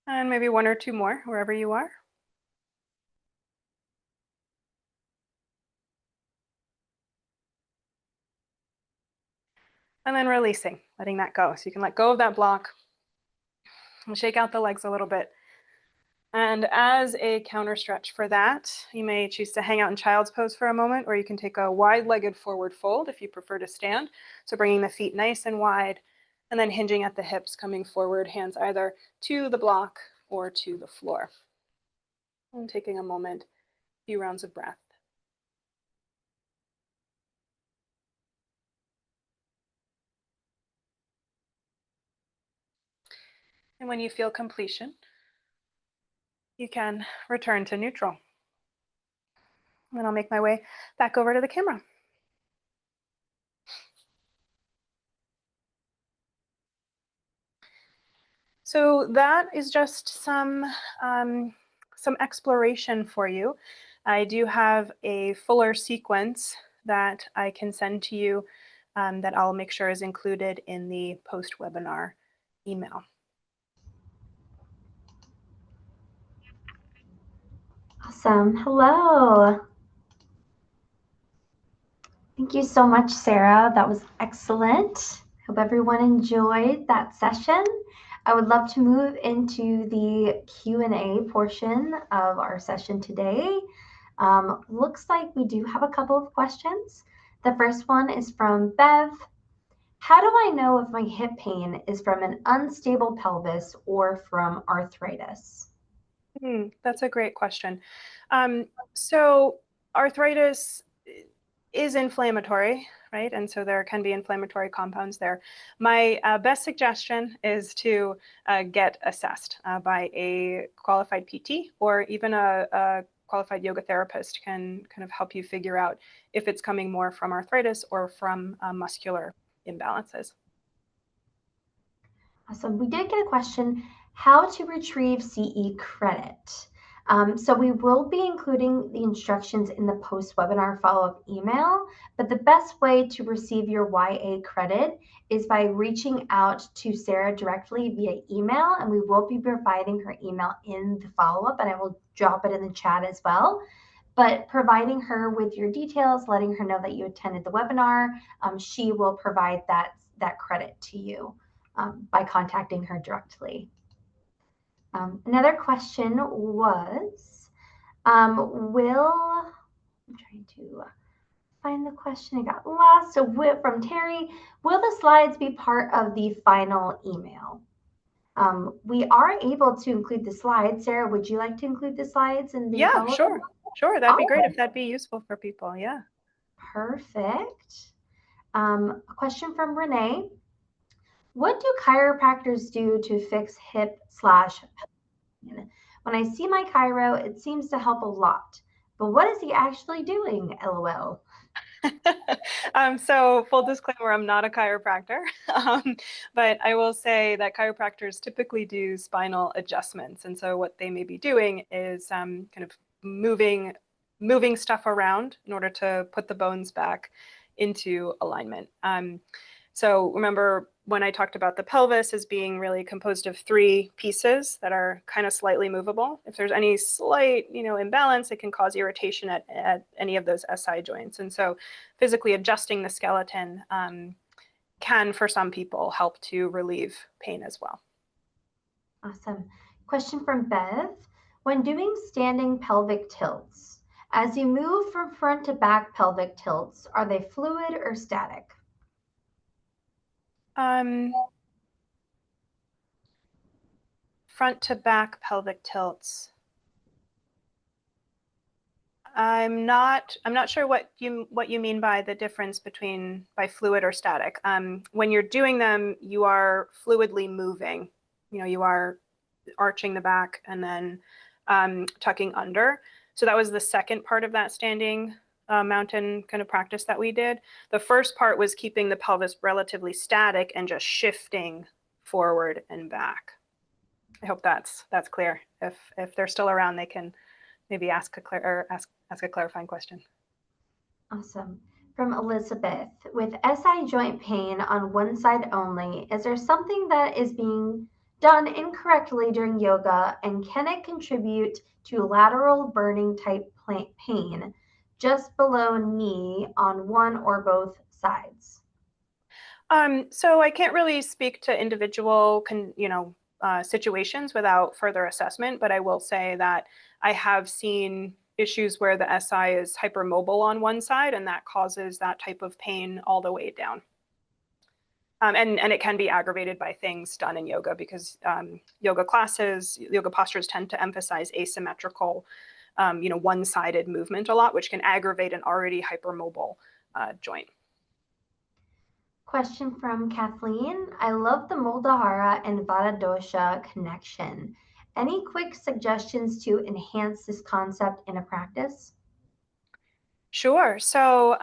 And maybe one or two more, wherever you are. And then releasing, letting that go. So you can let go of that block and shake out the legs a little bit. And as a counter stretch for that, you may choose to hang out in child's pose for a moment, or you can take a wide-legged forward fold if you prefer to stand. So bringing the feet nice and wide, and then hinging at the hips, coming forward, hands either to the block or to the floor. And taking a moment, a few rounds of breath. And when you feel completion, you can return to neutral. And I'll make my way back over to the camera. So that is just some exploration for you I do have a fuller sequence that I can send to you that I'll make sure is included in the post-webinar email. Awesome. Hello. Thank you so much, Sarah. That was excellent. Hope everyone enjoyed that session. I would love to move into the Q&A portion of our session today. Looks like we do have a couple of questions. The first one is from Bev. How do I know if my hip pain is from an unstable pelvis or from arthritis? That's a great question. So arthritis is inflammatory, right? And so there can be inflammatory compounds there. My best suggestion is to get assessed by a qualified PT, or even a qualified yoga therapist can kind of help you figure out if it's coming more from arthritis or from muscular imbalances. Awesome. We did get a question, how to retrieve CE credit. So we will be including the instructions in the post-webinar follow-up email, but the best way to receive your YA credit is by reaching out to Sarah directly via email, and we will be providing her email in the follow-up, and I will drop it in the chat as well. But providing her with your details, letting her know that you attended the webinar, she will provide that credit to you by contacting her directly. Another question was, I'm trying to find the question I got lost. So from Terry, will the slides be part of the final email? We are able to include the slides. Sarah, would you like to include the slides in the Yeah, sure. That'd be great if that'd be useful for people. Yeah. Perfect. A question from Renee. What do chiropractors do to fix hip/pain? When I see my chiro, it seems to help a lot. But what is he actually doing? LOL. So full disclaimer, I'm not a chiropractor, but I will say that chiropractors typically do spinal adjustments. And so what they may be doing is kind of moving stuff around in order to put the bones back into alignment. So remember when I talked about the pelvis as being really composed of 3 pieces that are kind of slightly movable. If there's any slight, imbalance, it can cause irritation at any of those SI joints. And so physically adjusting the skeleton can, for some people, help to relieve pain as well. Awesome. Question from Bev. When doing standing pelvic tilts, as you move from front to back pelvic tilts, are they fluid or static? Front to back pelvic tilts. I'm not sure what you mean by the difference between by fluid or static. When you're doing them, you are fluidly moving. You are arching the back and then tucking under. So that was the second part of that standing mountain kind of practice that we did. The first part was keeping the pelvis relatively static and just shifting forward and back. I hope that's clear. If they're still around, they can maybe ask a clarifying question. Awesome. From Elizabeth, with SI joint pain on one side only, is there something that is being done incorrectly during yoga, and can it contribute to lateral burning type pain just below knee on one or both sides? So I can't really speak to individual situations without further assessment, but I will say that I have seen issues where the SI is hypermobile on one side, and that causes that type of pain all the way down. And it can be aggravated by things done in yoga because yoga postures tend to emphasize asymmetrical, one-sided movement a lot, which can aggravate an already hypermobile joint. Question from Kathleen. I love the Muladhara and Vata dosha connection. Any quick suggestions to enhance this concept in a practice? Sure. So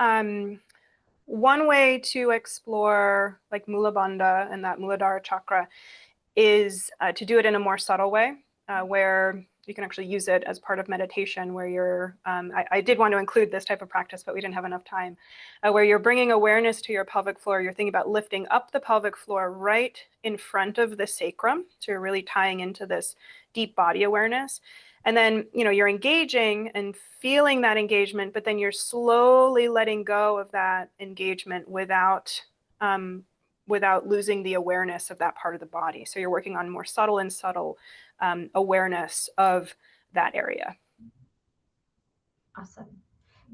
one way to explore like Mula Bandha and that Muladhara chakra is to do it in a more subtle way, where You can actually use it as part of meditation where you're, I did want to include this type of practice, but we didn't have enough time, where you're bringing awareness to your pelvic floor. You're thinking about lifting up the pelvic floor right in front of the sacrum. So you're really tying into this deep body awareness. And then, you're engaging and feeling that engagement, but then you're slowly letting go of that engagement without losing the awareness of that part of the body. So you're working on more subtle awareness of that area. Awesome.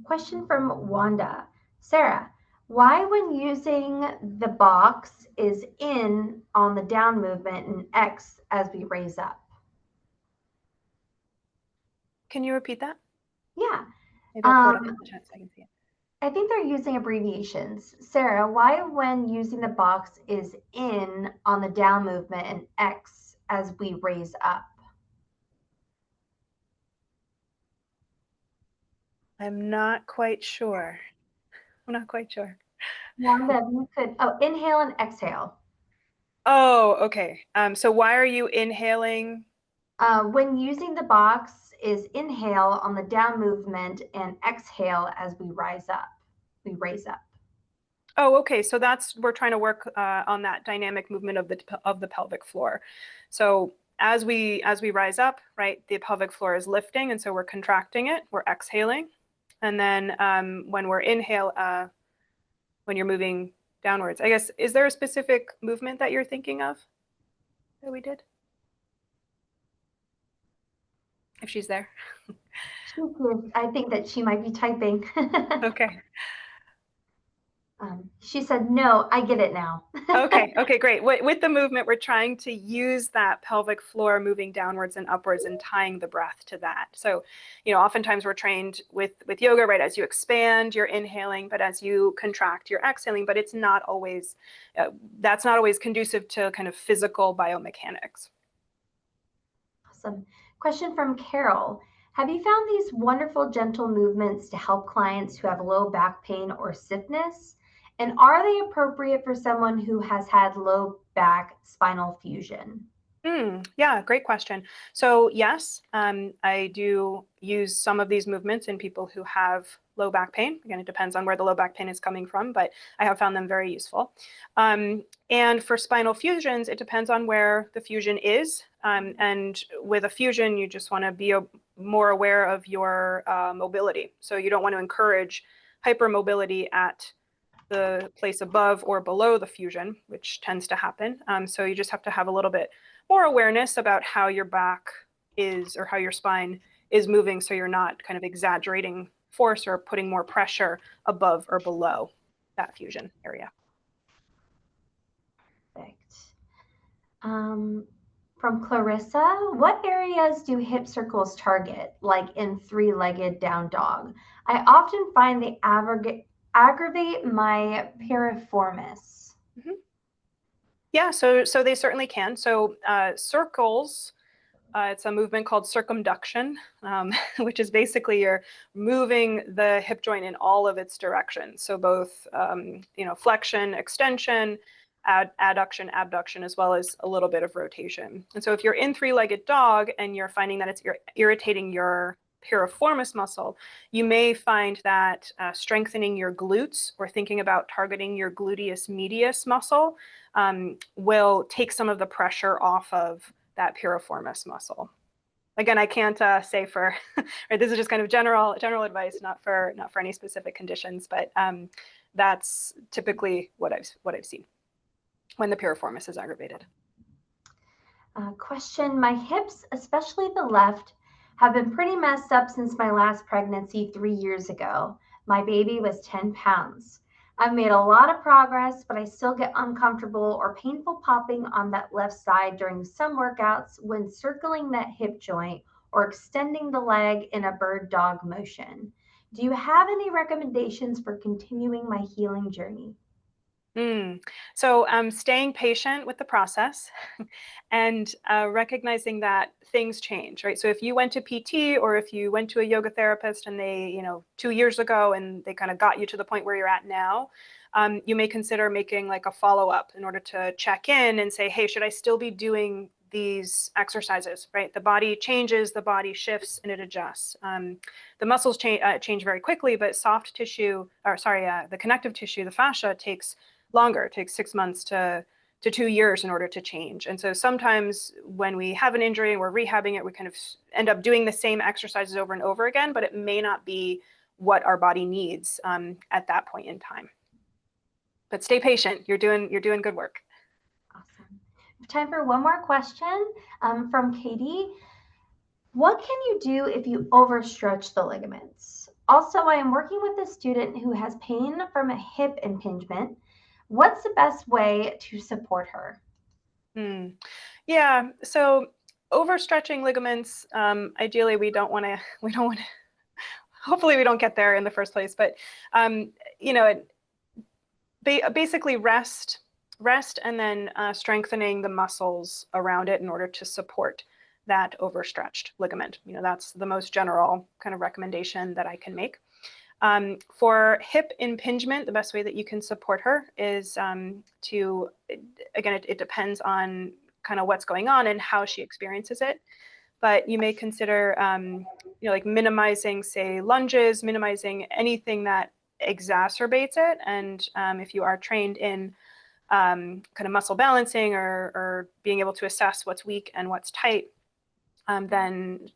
Question from Wanda. Sara, why when using the box is in on the down movement and X as we raise up? Can you repeat that? Yeah. Maybe I'll pull it up in the chat so I can see it. I think they're using abbreviations. Sara, why when using the box is in on the down movement and X as we raise up? I'm not quite sure. Wanda, you could, inhale and exhale. Oh, okay. So why are you inhaling? When using the box is inhale on the down movement and exhale as we rise up. We raise up. Oh, okay. So we're trying to work on that dynamic movement of the pelvic floor. So as we rise up, right, the pelvic floor is lifting, and so we're contracting it. We're exhaling, and then when we're when you're moving downwards, I guess, is there a specific movement that you're thinking of that we did? If she's there. I think that she might be typing. Okay. She said, no, I get it now. Okay, great. With the movement, we're trying to use that pelvic floor moving downwards and upwards and tying the breath to that. So, oftentimes we're trained with yoga, right? As you expand, you're inhaling, but as you contract, you're exhaling, but it's not always, that's not always conducive to kind of physical biomechanics. Awesome. Question from Carol. Have you found these wonderful gentle movements to help clients who have low back pain or stiffness? And are they appropriate for someone who has had low back spinal fusion? Yeah, great question. So yes, I do use some of these movements in people who have low back pain. Again, it depends on where the low back pain is coming from, but I have found them very useful. And for spinal fusions, it depends on where the fusion is. And with a fusion, you just want to be more aware of your mobility. So you don't want to encourage hypermobility at the place above or below the fusion, which tends to happen. So you just have to have a little bit more awareness about how your back is or how your spine is moving, so you're not kind of exaggerating force or putting more pressure above or below that fusion area. Perfect. From Clarissa, what areas do hip circles target, like in three-legged down dog? I often find they aggravate my piriformis. Mm-hmm. Yeah, so they certainly can. So circles, it's a movement called circumduction, which is basically you're moving the hip joint in all of its directions. So both, flexion, extension, adduction, abduction, as well as a little bit of rotation. And so if you're in three-legged dog and you're finding that it's irritating your piriformis muscle, you may find that strengthening your glutes or thinking about targeting your gluteus medius muscle will take some of the pressure off of that piriformis muscle. Again, I can't say for, right, this is just kind of general advice, not for any specific conditions, but that's typically what I've seen when the piriformis is aggravated. Question, my hips, especially the left, have been pretty messed up since my last pregnancy 3 years ago. My baby was 10 pounds. I've made a lot of progress, but I still get uncomfortable or painful popping on that left side during some workouts when circling that hip joint or extending the leg in a bird dog motion. Do you have any recommendations for continuing my healing journey? So staying patient with the process and recognizing that things change, right? So if you went to PT or if you went to a yoga therapist and they, 2 years ago and they kind of got you to the point where you're at now, you may consider making like a follow-up in order to check in and say, hey, should I still be doing these exercises, right? The body changes, the body shifts, and it adjusts. The muscles change very quickly, but soft tissue, or sorry, the connective tissue, the fascia, takes longer. It takes 6 months to 2 years in order to change. And so sometimes when we have an injury and we're rehabbing it, we kind of end up doing the same exercises over and over again, but it may not be what our body needs at that point in time. But stay patient. You're doing good work. Awesome. Time for one more question from Katie. What can you do if you overstretch the ligaments? Also, I am working with a student who has pain from a hip impingement. What's the best way to support her? Yeah, so overstretching ligaments, ideally we don't want to, hopefully we don't get there in the first place, but basically rest and then strengthening the muscles around it in order to support that overstretched ligament. That's the most general kind of recommendation that I can make. For hip impingement, the best way that you can support her is to, again, it depends on kind of what's going on and how she experiences it. But you may consider, like minimizing, say, lunges, minimizing anything that exacerbates it. And if you are trained in kind of muscle balancing or being able to assess what's weak and what's tight, then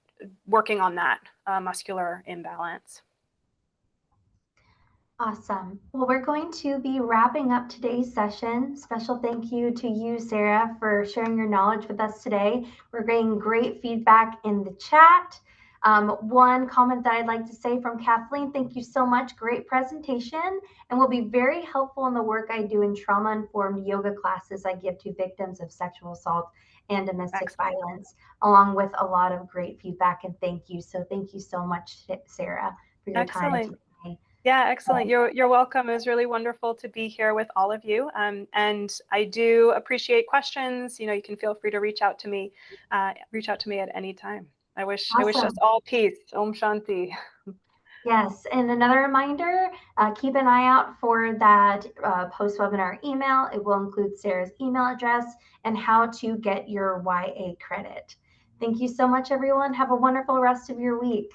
working on that muscular imbalance. Awesome. Well, we're going to be wrapping up today's session. Special thank you to you, Sara, for sharing your knowledge with us today. We're getting great feedback in the chat. One comment that I'd like to say from Kathleen, thank you so much. Great presentation, and will be very helpful in the work I do in trauma-informed yoga classes I give to victims of sexual assault and domestic violence, along with a lot of great feedback and thank you. So thank you so much, Sara, for your time today. Yeah, excellent. You're welcome. It was really wonderful to be here with all of you. And I do appreciate questions. You can feel free to reach out to me at any time. I wish us all peace. Om Shanti. Yes, and another reminder, keep an eye out for that post-webinar email. It will include Sara's email address and how to get your YA credit. Thank you so much, everyone. Have a wonderful rest of your week.